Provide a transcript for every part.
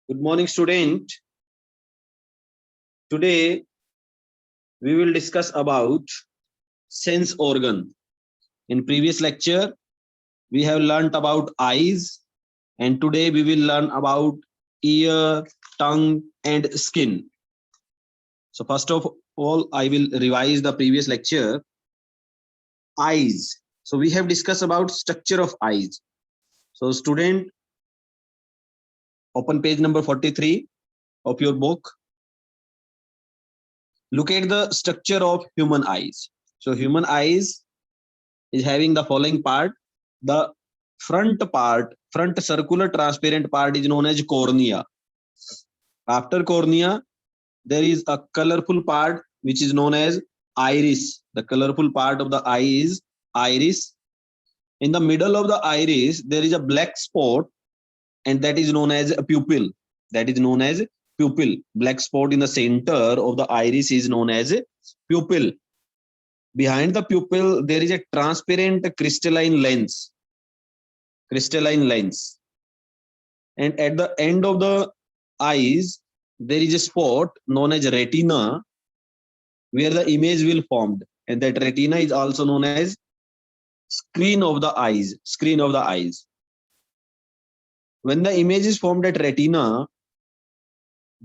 Good morning, student. Today we will discuss about sense organ. In previous lecture, we have learnt about eyes, and today we will learn about ear, tongue, and skin. So first of all, I will revise the previous lecture. Eyes. So we have discussed about structure of eyes. So student, open page number 43 of your book. Look at the structure of human eyes. So human eyes is having the following part. The front circular transparent part is known as cornea. After cornea, there is a colorful part which is known as iris. The colorful part of the eye is iris. In the middle of the iris, there is a black spot, and that is known as a pupil. That is known as pupil. Black spot in the center of the iris is known as pupil. Behind the pupil, there is a transparent crystalline lens. Crystalline lens. And at the end of the eyes, there is a spot known as retina where the image will formed. And that retina is also known as screen of the eyes. Screen of the eyes. When the image is formed at retina,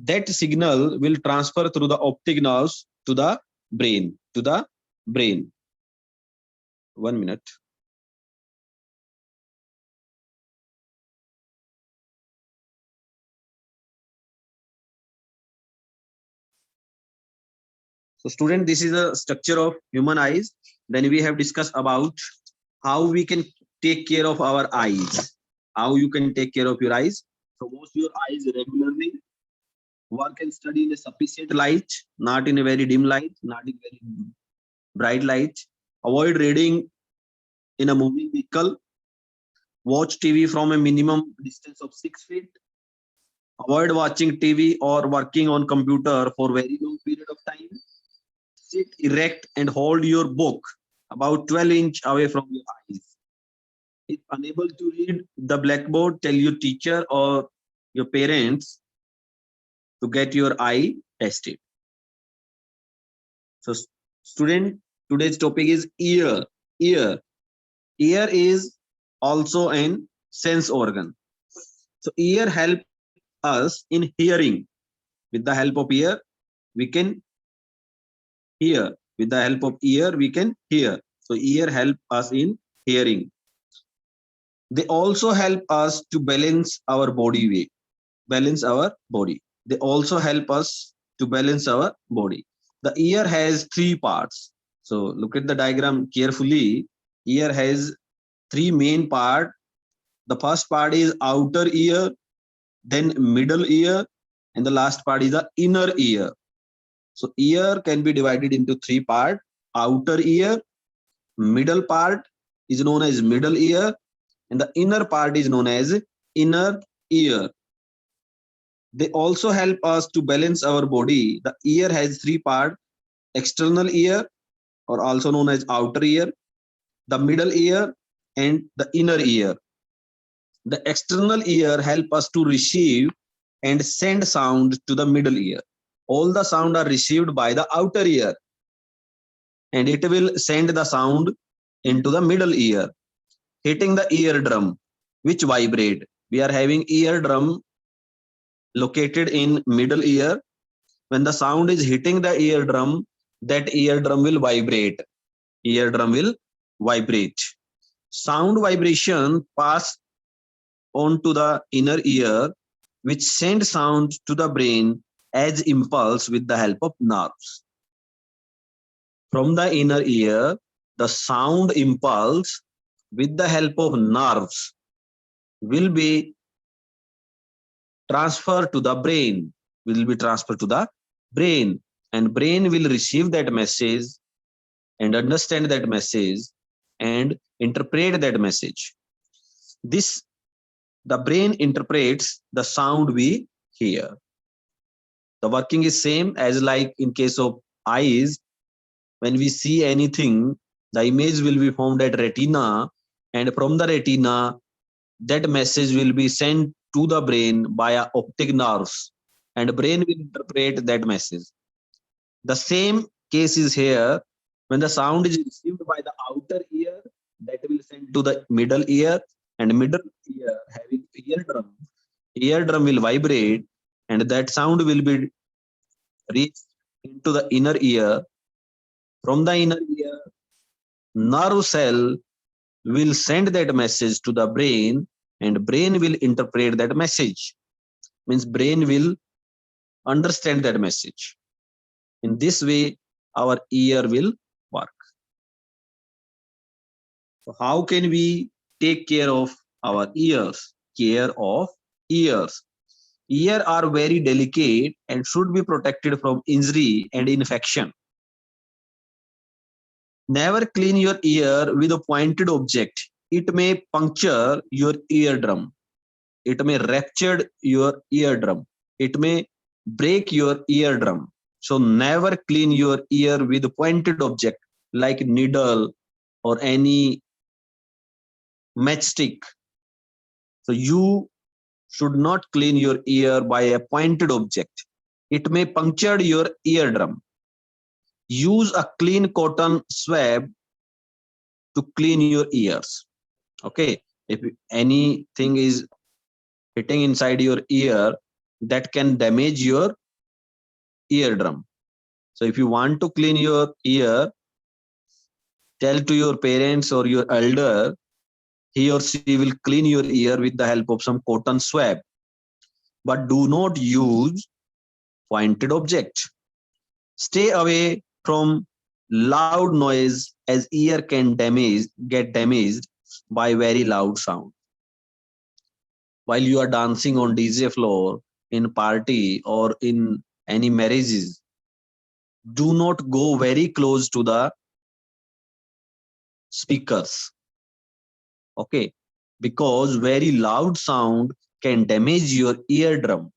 that signal will transfer through the optic nerves to the brain. To the brain. 1 minute. So student, this is the structure of human eyes. Then we have discussed about how we can take care of our eyes. How you can take care of your eyes. So wash your eyes regularly. Work and study in a sufficient light, not in a very dim light, not in very bright light. Avoid reading in a moving vehicle. Watch TV from a minimum distance of 6 feet. Avoid watching TV or working on computer for very long period of time. Sit erect and hold your book about 12-inch away from your eyes. If unable to read the blackboard, tell your teacher or your parents to get your eye tested. So student, today's topic is ear. Ear. Ear is also an sense organ. So ear help us in hearing. With the help of ear, we can hear. With the help of ear, we can hear. So ear help us in hearing. They also help us to balance our body weight. Balance our body. They also help us to balance our body. The ear has 3 parts. So look at the diagram carefully. Ear has 3 main parts. The first part is outer ear, then middle ear, and the last part is the inner ear. So ear can be divided into 3 parts. Outer ear, middle part is known as middle ear, and the inner part is known as inner ear. They also help us to balance our body. The ear has 3 parts: external ear, or also known as outer ear, the middle ear, and the inner ear. The external ear help us to receive and send sound to the middle ear. All the sound are received by the outer ear, and it will send the sound into the middle ear, hitting the eardrum, which vibrate. We are having eardrum located in middle ear. When the sound is hitting the eardrum, that eardrum will vibrate. Eardrum will vibrate. Sound vibration pass on to the inner ear, which send sound to the brain as impulse with the help of nerves. From the inner ear, the sound impulse with the help of nerves will be transferred to the brain, and brain will receive that message and understand that message and interpret that message. This, the brain interprets the sound we hear. The working is same as like in case of eyes. When we see anything, the image will be formed at retina, and from the retina, that message will be sent to the brain via optic nerves, and brain will interpret that message. The same case is here. When the sound is received by the outer ear, that will send to the middle ear, and middle ear having eardrum will vibrate, and that sound will be reached into the inner ear. From the inner ear, nerve cell will send that message to the brain, and brain will interpret that message. Means brain will understand that message. In this way, our ear will work. So how can we take care of our ears? Care of ears. Ears are very delicate and should be protected from injury and infection. Never clean your ear with a pointed object. It may puncture your eardrum. It may rupture your eardrum. It may break your eardrum. So never clean your ear with a pointed object like needle or any matchstick. So you should not clean your ear by a pointed object. It may puncture your eardrum. Use a clean cotton swab to clean your ears. Okay. If anything is hitting inside your ear, that can damage your eardrum. So if you want to clean your ear, tell to your parents or your elder, he or she will clean your ear with the help of some cotton swab. But do not use pointed object. Stay away from loud noise, as ear can get damaged by very loud sound. While you are dancing on DJ floor, in party or in any marriages, do not go very close to the speakers. Okay, because very loud sound can damage your eardrum.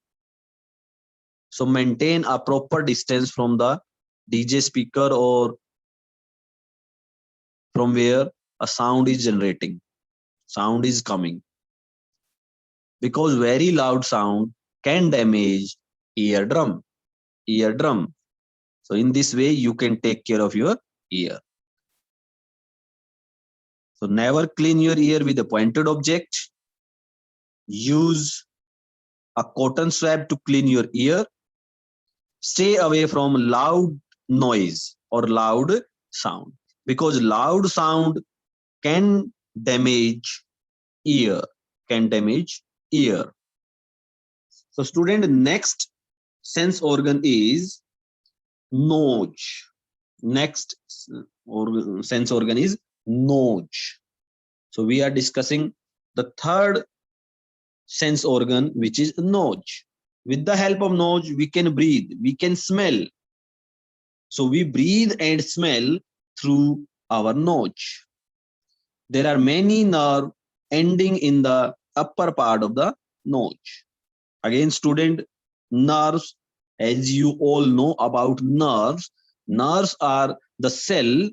So maintain a proper distance from the DJ speaker or from where a sound is generating, sound is coming, because very loud sound can damage eardrum. So in this way you can take care of your ear. So never clean your ear with a pointed object. Use a cotton swab to clean your ear. Stay away from loud noise or loud sound, because loud sound can damage ear, can damage ear. So student, next sense organ is nose. Next sense organ is nose. So we are discussing the third sense organ, which is nose. With the help of nose, we can breathe, we can smell. So we breathe and smell through our nose. There are many nerves ending in the upper part of the nose. Again, student, nerves, as you all know about nerves, nerves are the cell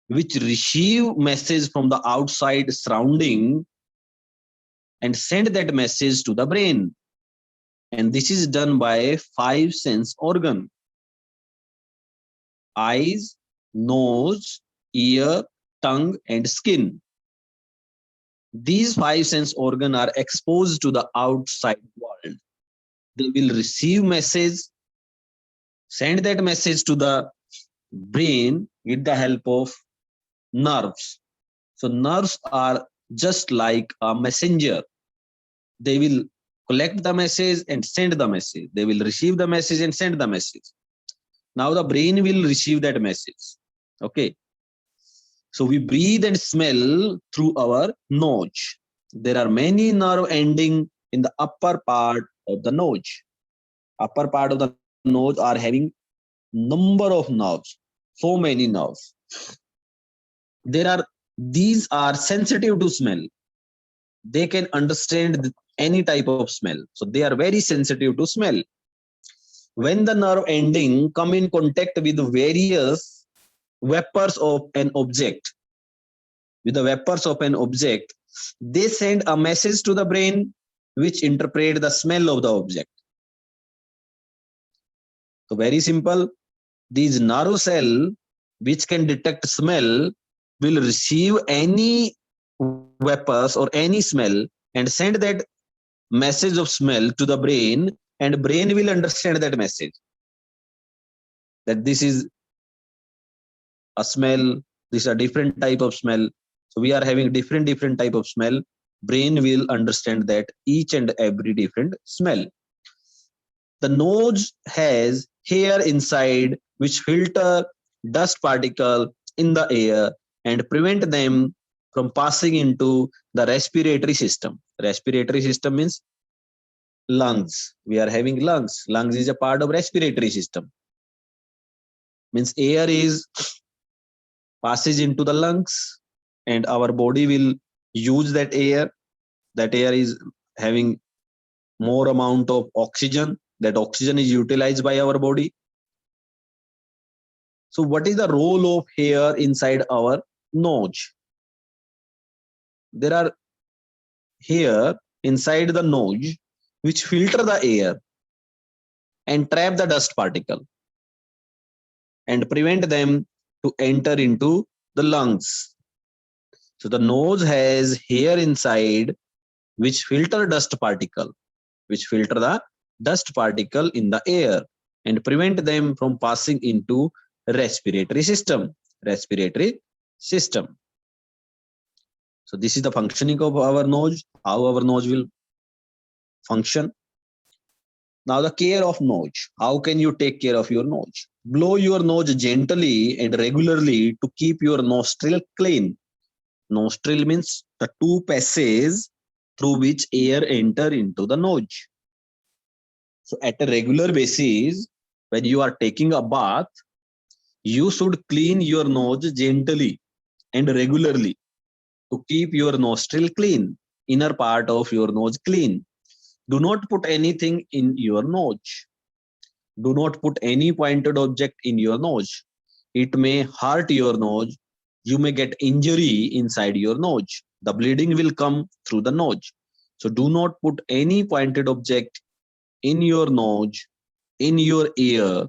which receive message from the outside surrounding and send that message to the brain. And this is done by 5 sense organ: eyes, nose, ear, tongue, and skin. These 5 sense organ are exposed to the outside world. They will receive message, send that message to the brain with the help of nerves. So nerves are just like a messenger. They will collect the message and send the message. They will receive the message and send the message. Now the brain will receive that message. Okay. So we breathe and smell through our nose. There are many nerve ending in the upper part of the nose. Upper part of the nose are having number of nerves, so many nerves. These are sensitive to smell. They can understand any type of smell. So they are very sensitive to smell. When the nerve ending come in contact with various vapors of an object, they send a message to the brain, which interpret the smell of the object. So very simple. These nerve cell which can detect smell will receive any vapors or any smell and send that message of smell to the brain, and brain will understand that message, that this is a smell, this is a different type of smell. So we are having different type of smell. Brain will understand that each and every different smell. The nose has hair inside which filter dust particle in the air and prevent them from passing into the respiratory system. Respiratory system means lungs. We are having lungs. Lungs is a part of respiratory system. Means air is passes into the lungs and our body will use that air. That air is having more amount of oxygen. That oxygen is utilized by our body. So what is the role of hair inside our nose? There are hair inside the nose which filter the air and trap the dust particle and prevent them to enter into the lungs. So the nose has hair inside which filter dust particle, which filter the dust particle in the air and prevent them from passing into respiratory system. Respiratory system. So this is the functioning of our nose, how our nose will function. Now the care of nose. How can you take care of your nose? Blow your nose gently and regularly to keep your nostril clean. Nostril means the two passages through which air enter into the nose. So at a regular basis, when you are taking a bath, you should clean your nose gently and regularly to keep your nostril clean, inner part of your nose clean. Do not put anything in your nose. Do not put any pointed object in your nose. It may hurt your nose. You may get injury inside your nose. The bleeding will come through the nose. So do not put any pointed object in your nose, in your ear,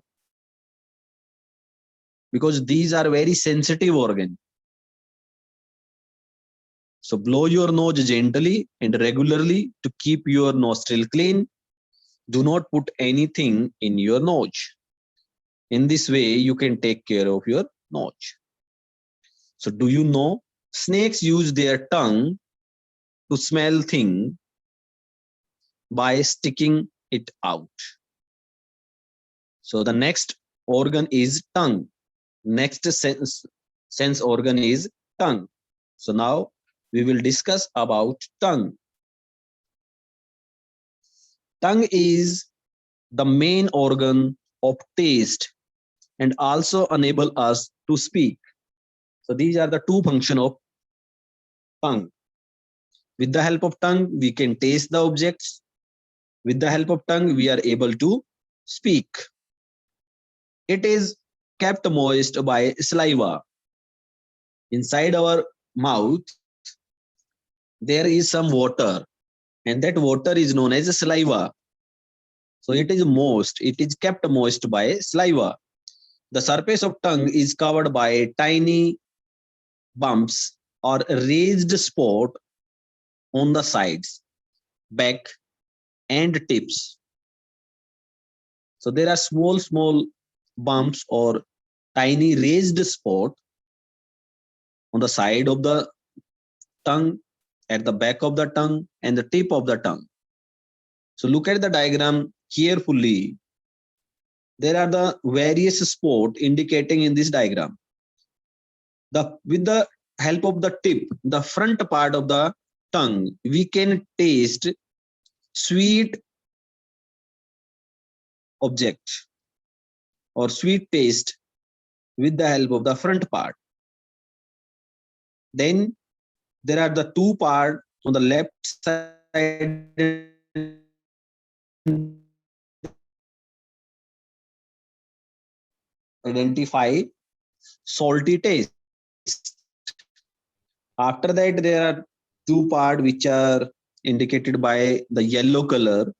because these are very sensitive organs. So blow your nose gently and regularly to keep your nostril clean. Do not put anything in your nose. In this way, you can take care of your nose. So do you know snakes use their tongue to smell things by sticking it out? So the next organ is tongue. Next sense organ is tongue. So now we will discuss about tongue. Tongue is the main organ of taste and also enable us to speak. So these are the two functions of tongue. With the help of tongue, we can taste the objects. With the help of tongue, we are able to speak. It is kept moist by saliva. Inside our mouth, there is some water, and that water is known as saliva. So it is moist. It is kept moist by saliva. The surface of tongue is covered by tiny bumps or raised spot on the sides, back, and tips. So there are small bumps or tiny raised spot on the side of the tongue, at the back of the tongue, and the tip of the tongue. So look at the diagram carefully. There are the various spots indicating in this diagram. With the help of the tip, the front part of the tongue, we can taste sweet object or sweet taste with the help of the front part. Then there are the two parts on the left side identify salty taste. After that, there are two parts which are indicated by the yellow color.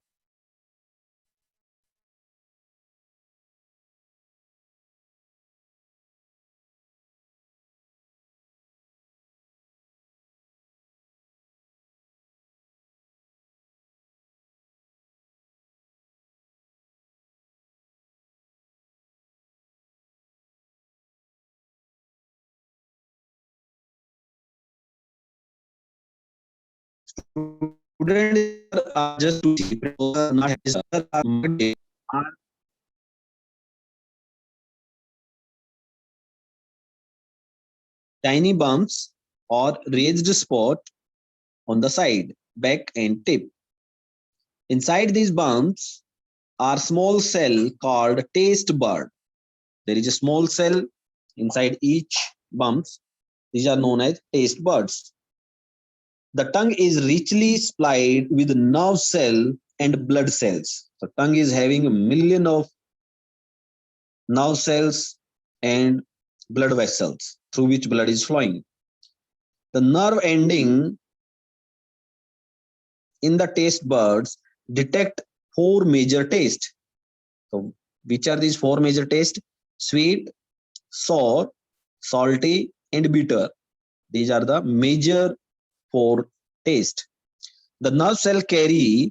Students are just to see are tiny bumps or raised spot on the side, back and tip. Inside these bumps are small cell called taste bud. There is a small cell inside each bumps. These are known as taste buds. The tongue is richly supplied with nerve cell and blood cells. The tongue is having a million of nerve cells and blood vessels through which blood is flowing. The nerve ending in the taste buds detect four major tastes. So, which are these four major tastes? Sweet, sour, salty, and bitter. These are the major four tastes. The nerve cell carry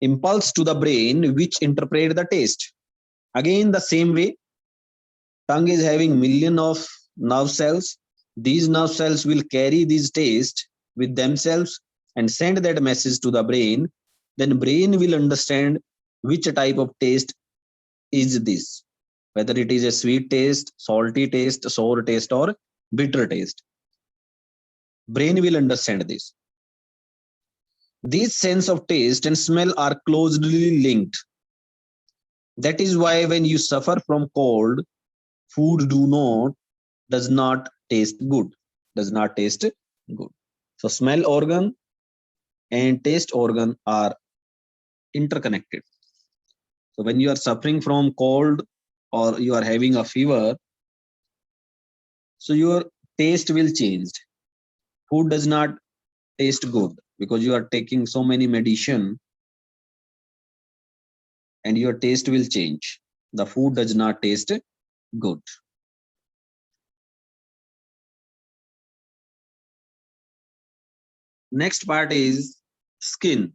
impulse to the brain which interpret the taste. Again, the same way, tongue is having million of nerve cells. These nerve cells will carry these taste with themselves and send that message to the brain. Then brain will understand which type of taste is this, whether it is a sweet taste, salty taste, sour taste, or bitter taste. Brain will understand this. These sense of taste and smell are closely linked. That is why when you suffer from cold, food does not taste good. Does not taste good. So smell organ and taste organ are interconnected. So when you are suffering from cold or you are having a fever, so your taste will change. Food does not taste good because you are taking so many medicine and your taste will change. The food does not taste good. Next part is skin.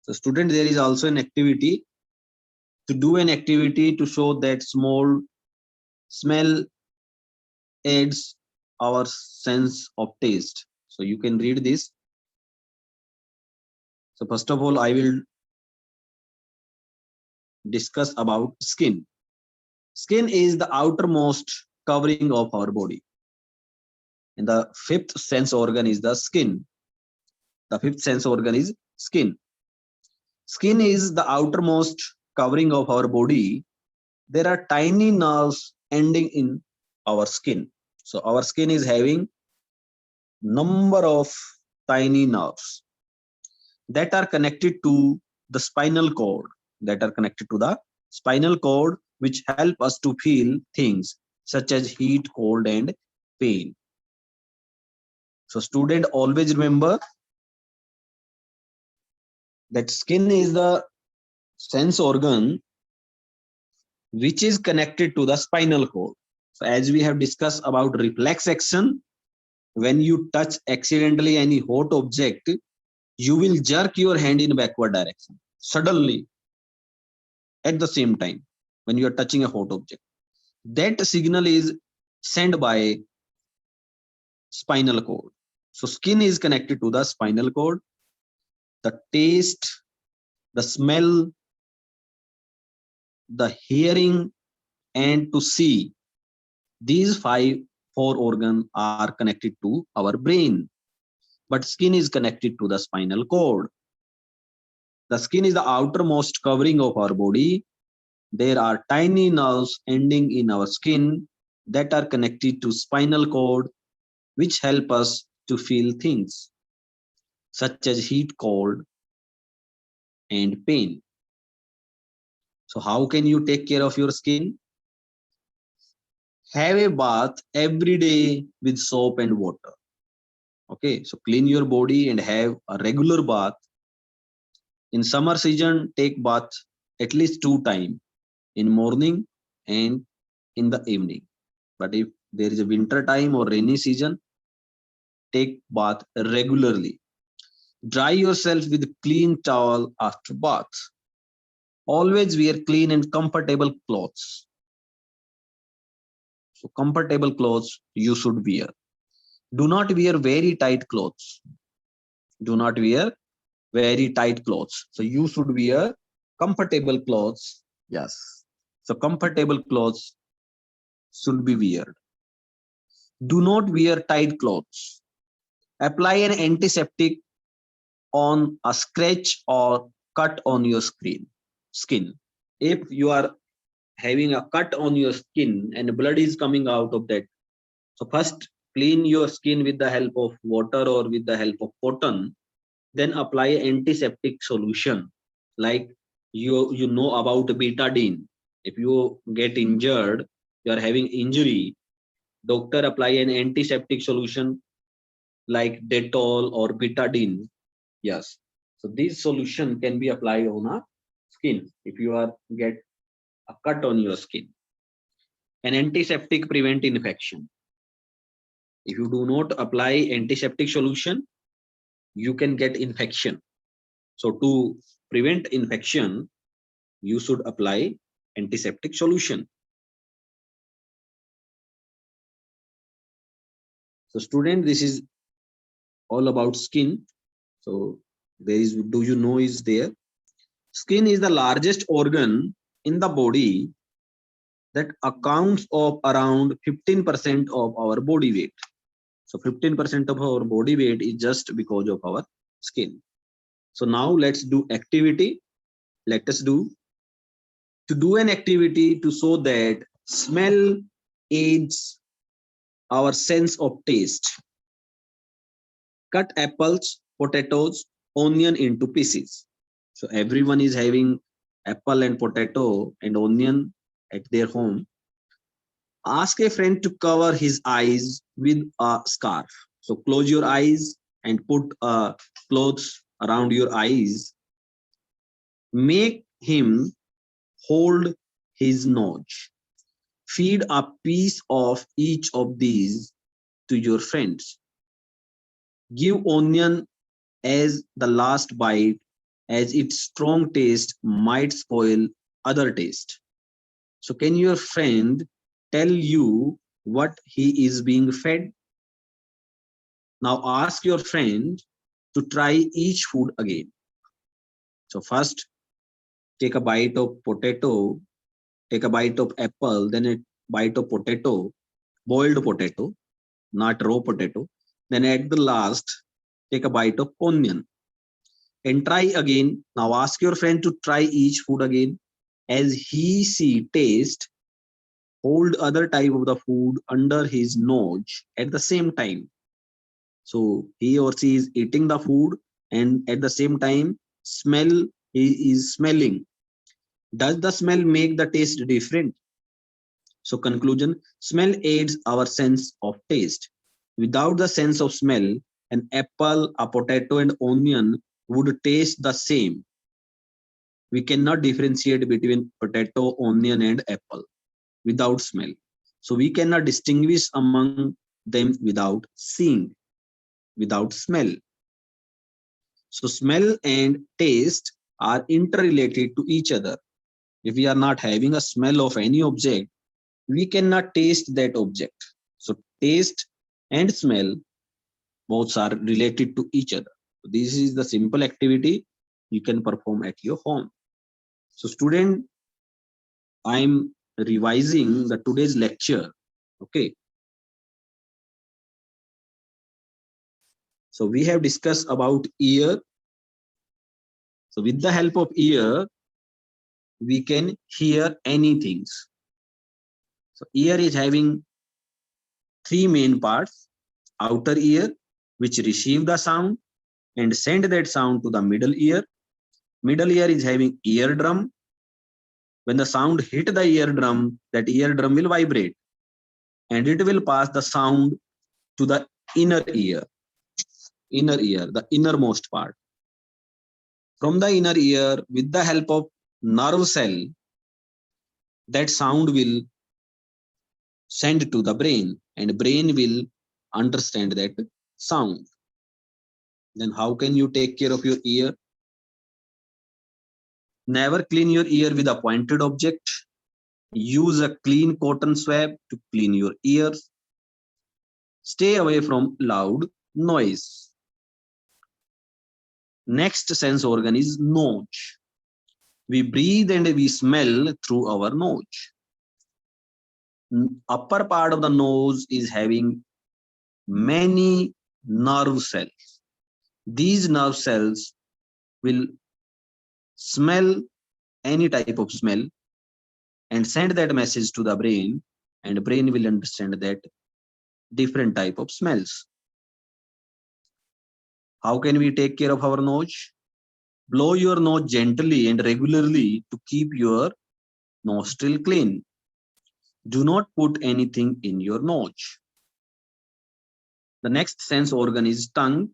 So student, there is also an activity to do an activity to show that small smell aids our sense of taste. So you can read this. So first of all, I will discuss about skin. Skin is the outermost covering of our body. And the fifth sense organ is the skin. The fifth sense organ is skin. Skin is the outermost covering of our body. There are tiny nerves ending in our skin. So our skin is having number of tiny nerves that are connected to the spinal cord, which help us to feel things such as heat, cold, and pain. So student, always remember that skin is the sense organ which is connected to the spinal cord. So as we have discussed about reflex action, when you touch accidentally any hot object, you will jerk your hand in backward direction suddenly at the same time when you are touching a hot object. That signal is sent by spinal cord. So skin is connected to the spinal cord. The taste, the smell, the hearing, and to see, these four organs are connected to our brain. But skin is connected to the spinal cord. The skin is the outermost covering of our body. There are tiny nerves ending in our skin that are connected to spinal cord, which help us to feel things such as heat, cold, and pain. So how can you take care of your skin? Have a bath every day with soap and water. Okay, so clean your body and have a regular bath. In summer season, take bath at least 2 times, in morning and in the evening. But if there is a winter time or rainy season, take bath regularly. Dry yourself with clean towel after bath. Always wear clean and comfortable clothes. So comfortable clothes you should wear. Do not wear very tight clothes. Do not wear very tight clothes. So you should wear comfortable clothes. Yes. So comfortable clothes should be wear. Do not wear tight clothes. Apply an antiseptic on a scratch or cut on your skin. If you are having a cut on your skin and blood is coming out of that, so first clean your skin with the help of water or with the help of cotton, then apply antiseptic solution. Like you know about betadine. If you get injured, you are having injury, doctor apply an antiseptic solution like Dettol or betadine. Yes. So this solution can be applied on a skin if you are get a cut on your skin. An antiseptic prevent infection. If you do not apply antiseptic solution, you can get infection. So to prevent infection, you should apply antiseptic solution. So student, this is all about skin. So there is, do you know is there? Skin is the largest organ in the body that accounts of around 15% of our body weight. So 15% of our body weight is just because of our skin. So now let's do activity. Let us do to do an activity to show that smell aids our sense of taste. Cut apples, potatoes, onion into pieces. So everyone is having apple and potato and onion at their home. Ask a friend to cover his eyes with a scarf. So close your eyes and put clothes around your eyes. Make him hold his nose. Feed a piece of each of these to your friends. Give onion as the last bite, as its strong taste might spoil other taste. So can your friend tell you what he is being fed? Now ask your friend to try each food again. So first take a bite of potato, take a bite of apple, then a bite of potato, boiled potato, not raw potato. Then at the last, take a bite of onion and try again. Now ask your friend to try each food again. As he see taste, hold other type of the food under his nose at the same time. So he or she is eating the food and at the same time smell, he is smelling. Does the smell make the taste different? So conclusion, smell aids our sense of taste. Without the sense of smell, an apple, a potato and onion would taste the same. We cannot differentiate between potato, onion and apple without smell. So we cannot distinguish among them without seeing, without smell. So smell and taste are interrelated to each other. If we are not having a smell of any object, we cannot taste that object. So taste and smell both are related to each other. This is the simple activity you can perform at your home. So student, I'm revising the today's lecture. Okay. So we have discussed about ear. So with the help of ear, we can hear anything. So ear is having three main parts: outer ear, which receive the sound and send that sound to the middle ear. Middle ear is having eardrum. When the sound hit the eardrum, that eardrum will vibrate and it will pass the sound to the inner ear. Inner ear, the innermost part. From the inner ear, with the help of nerve cell, that sound will send to the brain, and brain will understand that sound. Then how can you take care of your ear? Never clean your ear with a pointed object. Use a clean cotton swab to clean your ears. Stay away from loud noise. Next sense organ is nose. We breathe and we smell through our nose. Upper part of the nose is having many nerve cells. These nerve cells will smell any type of smell and send that message to the brain, and brain will understand that different type of smells. How can we take care of our nose? Blow your nose gently and regularly to keep your nostril clean. Do not put anything in your nose. The next sense organ is tongue.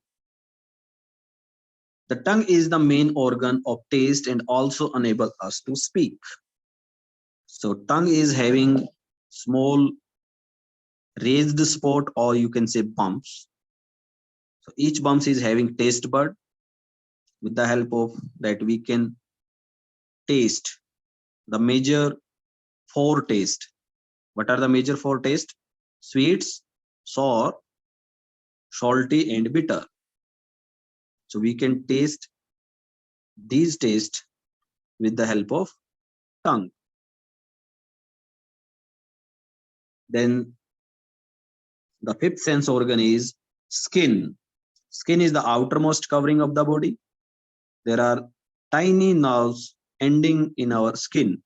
The tongue is the main organ of taste and also enable us to speak. So tongue is having small raised spot, or you can say bumps. So each bumps is having taste bud. With the help of that, we can taste the major four taste. What are the major four taste? Sweets, sour, salty, and bitter. So we can taste these taste with the help of tongue. Then the fifth sense organ is skin. Skin is the outermost covering of the body. There are tiny nerves ending in our skin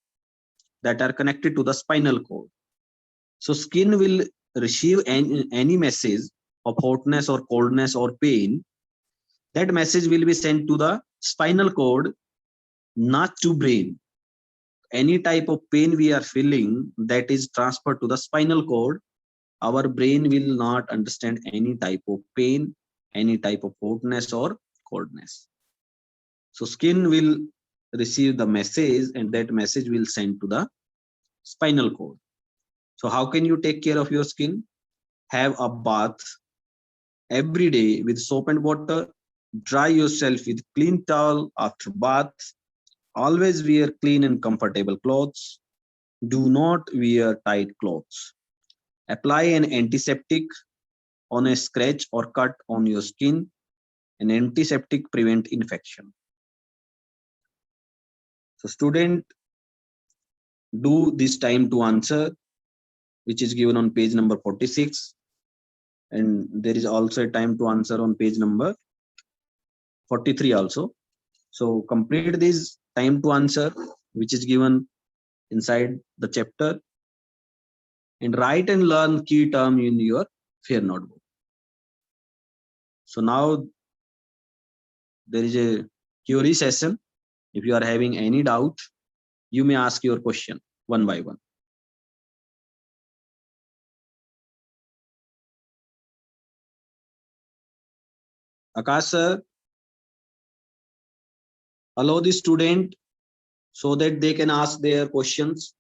that are connected to the spinal cord. So skin will receive any message of hotness or coldness or pain. That message will be sent to the spinal cord, not to brain. Any type of pain we are feeling, that is transferred to the spinal cord. Our brain will not understand any type of pain, any type of hotness or coldness. So skin will receive the message, and that message will send to the spinal cord. So how can you take care of your skin? Have a bath every day with soap and water. Dry yourself with clean towel after bath. Always wear clean and comfortable clothes. Do not wear tight clothes. Apply an antiseptic on a scratch or cut on your skin. An antiseptic prevent infection. So student, do this time to answer, which is given on page number 46. And there is also a time to answer on page number 43 also. So complete this time to answer, which is given inside the chapter, and write and learn key term in your fair notebook. So now there is a Q&A session. If you are having any doubt, you may ask your question one by one. Akash sir, allow the student so that they can ask their questions.